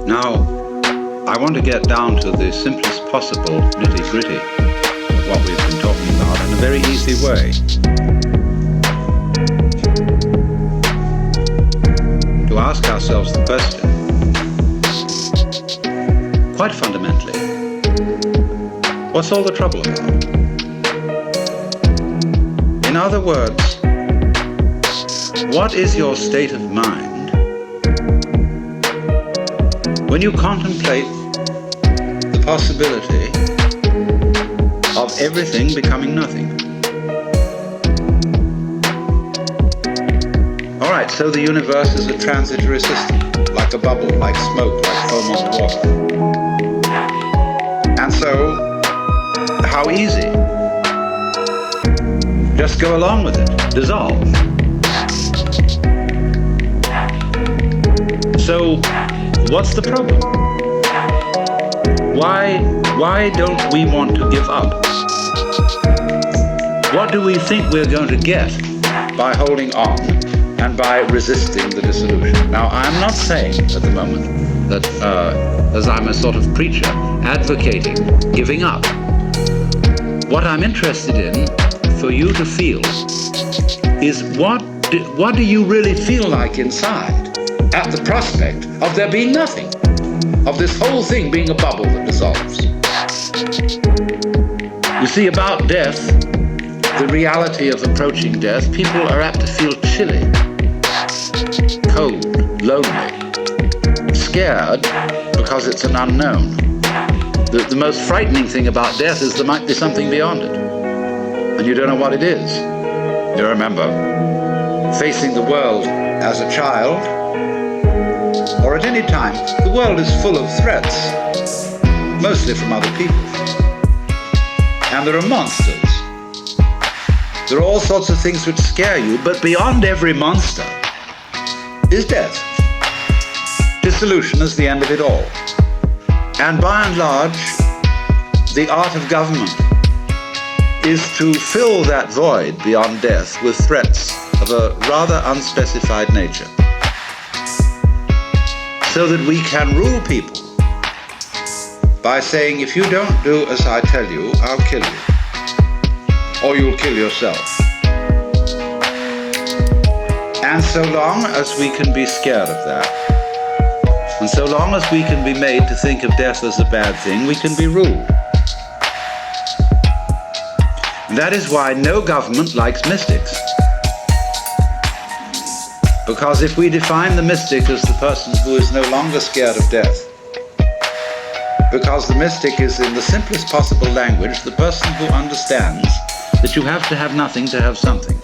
Now, I want to get down to the simplest possible nitty-gritty of what we've been talking about in a very easy way. To ask ourselves the question, quite fundamentally, what's all the trouble about? In other words, what is your state of mind when you contemplate the possibility of everything becoming nothing? All right, so the universe is a transitory system, like a bubble, like smoke, like foam on water. And so, how easy? Just go along with it, dissolve. So, what's the problem? Why don't we want to give up? What do we think we're going to get by holding on and by resisting the dissolution? Now, I'm not saying at the moment that, as I'm a sort of preacher, advocating giving up. What I'm interested in for you to feel is what do you really feel like inside at the prospect of there being nothing, of this whole thing being a bubble that dissolves. You see, about death, the reality of approaching death, people are apt to feel chilly, cold, lonely, scared because it's an unknown. The most frightening thing about death is there might be something beyond it, and you don't know what it is. You remember facing the world as a child, or at any time, the world is full of threats, mostly from other people. And there are monsters. There are all sorts of things which scare you, but beyond every monster is death. Dissolution is the end of it all. And by and large, the art of government is to fill that void beyond death with threats of a rather unspecified nature, so that we can rule people by saying, if you don't do as I tell you, I'll kill you, or you'll kill yourself. And so long as we can be scared of that, and so long as we can be made to think of death as a bad thing, we can be ruled. And that is why no government likes mystics. Because if we define the mystic as the person who is no longer scared of death, because the mystic is, in the simplest possible language, the person who understands that you have to have nothing to have something.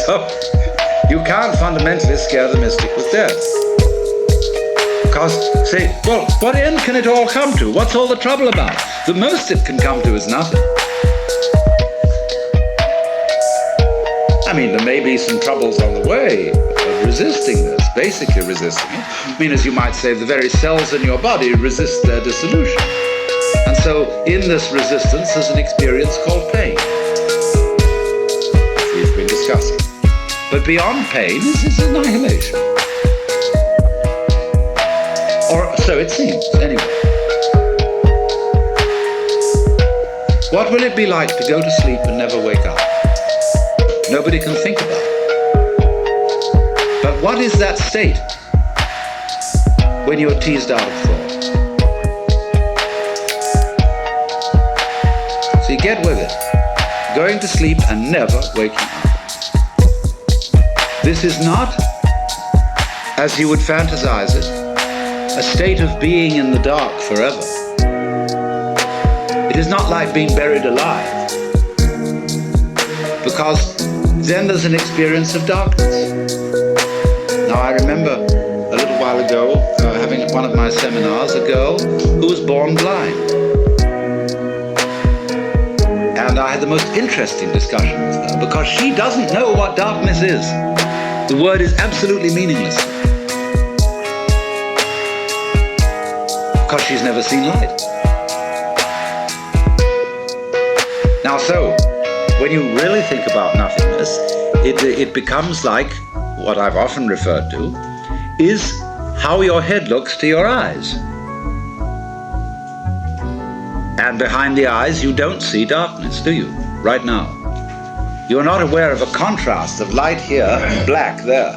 So, you can't fundamentally scare the mystic with death. Because, say, well, what end can it all come to? What's all the trouble about? The most it can come to is nothing. I mean, there may be some troubles on the way of resisting this, basically resisting it. I mean, as you might say, the very cells in your body resist their dissolution. And so, in this resistance, there's an experience called pain, which we've been discussing. But beyond pain is annihilation. Or so it seems, anyway. What will it be like to go to sleep and never wake up? Nobody can think about it. But what is that state when you're teased out of thought? So you get with it. Going to sleep and never waking up. This is not, as you would fantasize it, a state of being in the dark forever. It is not like being buried alive, because then there's an experience of darkness. Now, I remember a little while ago having at one of my seminars a girl who was born blind. And I had the most interesting discussion with her, because she doesn't know what darkness is. The word is absolutely meaningless, because she's never seen light. Now, so when you really think about nothingness, it becomes like what I've often referred to, is how your head looks to your eyes. And behind the eyes, you don't see darkness, do you? Right now. You're not aware of a contrast of light here and black there.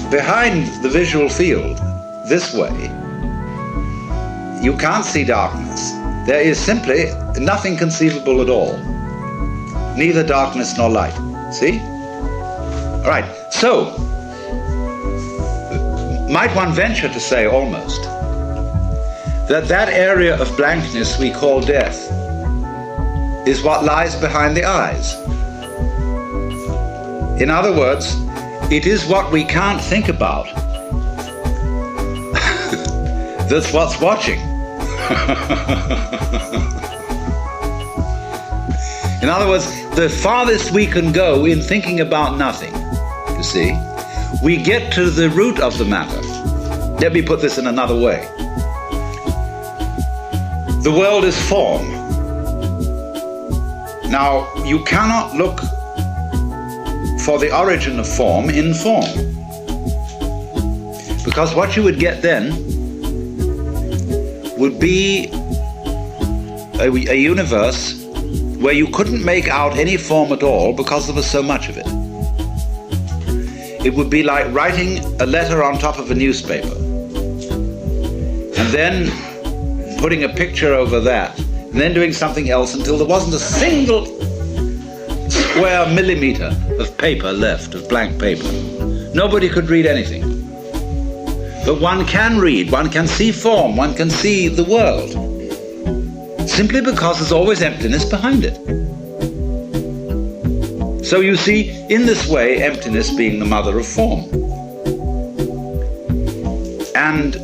Behind the visual field, this way, you can't see darkness. There is simply nothing conceivable at all. Neither darkness nor light. See? All right, so, might one venture to say almost that area of blankness we call death is what lies behind the eyes. In other words, it is what we can't think about that's what's watching. In other words, the farthest we can go in thinking about nothing, you see, we get to the root of the matter. Let me put this in another way. The world is form. Now, you cannot look for the origin of form in form, because what you would get then would be a universe where you couldn't make out any form at all because there was so much of it. It would be like writing a letter on top of a newspaper and then putting a picture over that and then doing something else until there wasn't a single square millimeter of paper left, of blank paper. Nobody could read anything. But one can read, one can see form, one can see the world, simply because there's always emptiness behind it. So you see, in this way, emptiness being the mother of form. And